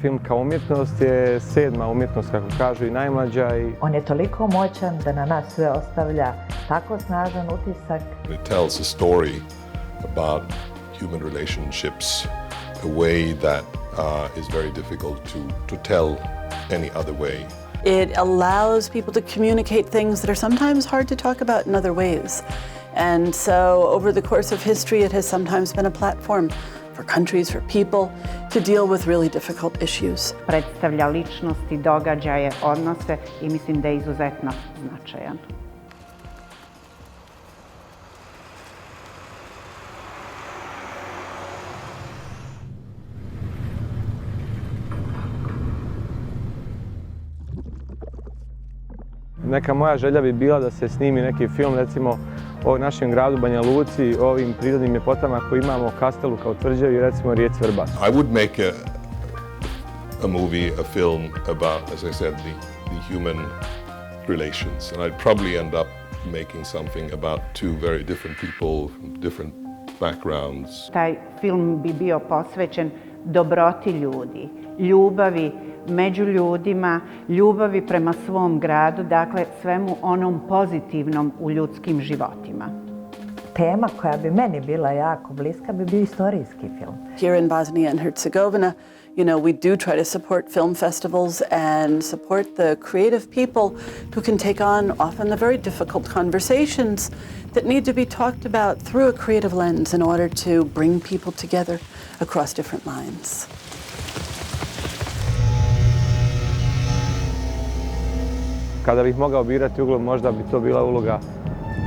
Film kao umjetnost je 7. umjetnost, kako kažu, i najmlađa. On je toliko moćan da na nas sve ostavlja tako snažan utisak. It tells a story about human relationships, a way that is very difficult to tell any other way. It allows people to communicate things that are sometimes hard to talk about in other ways. And so over the course of history, it has sometimes been a platform for countries, for people, to deal with really difficult issues. Predstavlja ličnosti, događaje, odnose i mislim da je izuzetno značajan. Neka moja želja bi bila da se snimi neki film, recimo, o našem gradu Banja Luci, o ovim prirodnim ljepotama koje imamo, Kastelu kao tvrđavi i recimo rijeci Vrbas. I would make a movie, a film about, as I said, the human relations. And I'd probably end up making something about two very different people, different backgrounds. Taj film bi bio posvećen dobroti ljudi, ljubavi među ljudima, ljubavi prema svom gradu, dakle svemu onom pozitivnom u ljudskim životima. Tema koja bi meni bila jako bliska bi bio istorijski film. Here in Bosnia and Herzegovina, we do try to support film festivals and support the creative people who can take on often the very difficult conversations that need to be talked about through a creative lens in order to bring people together across different lines. Kada bih mogao birati ulogu, možda bi to bila uloga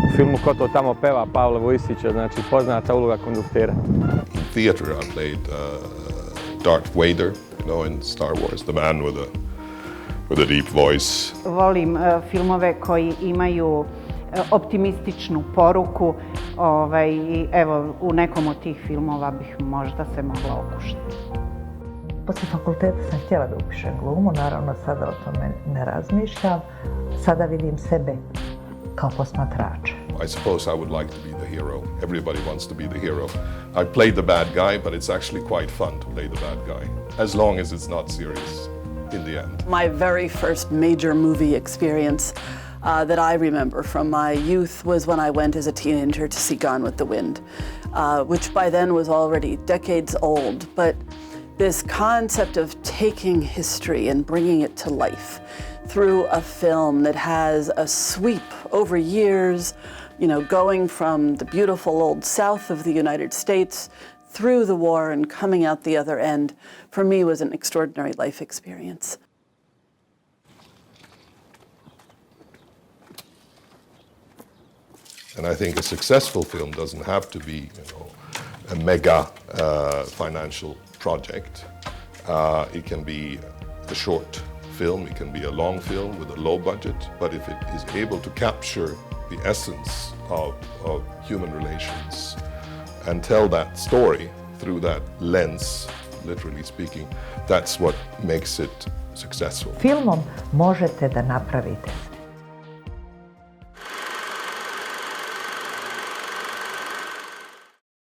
u filmu Ko to tamo peva Pavla Vojsića, znači poznata uloga konduktera. In theater I played Darth Vader, in Star Wars, the man with a deep voice. Volim filmove koji imaju optimističnu poruku i evo u nekom od tih filmova bih možda se mogla okušati. Poslije fakulteta sam htjela da upišem glumu, naravno sada o tome ne razmišljam. Sada vidim sebe kao posmatrača. I suppose I would like to be the hero. Everybody wants to be the hero. I played the bad guy, but it's actually quite fun to play the bad guy, as long as it's not serious in the end. My very first major movie experience that I remember from my youth was when I went as a teenager to see Gone with the Wind, which by then was already decades old. But this concept of taking history and bringing it to life through a film that has a sweep over years, going from the beautiful old South of the United States through the war and coming out the other end, for me was an extraordinary life experience. And I think a successful film doesn't have to be, a mega financial project. It can be a short film, it can be a long film with a low budget, but if it is able to capture the essence of human relations and tell that story through that lens, literally speaking, that's what makes it successful. Filmom možete da napravite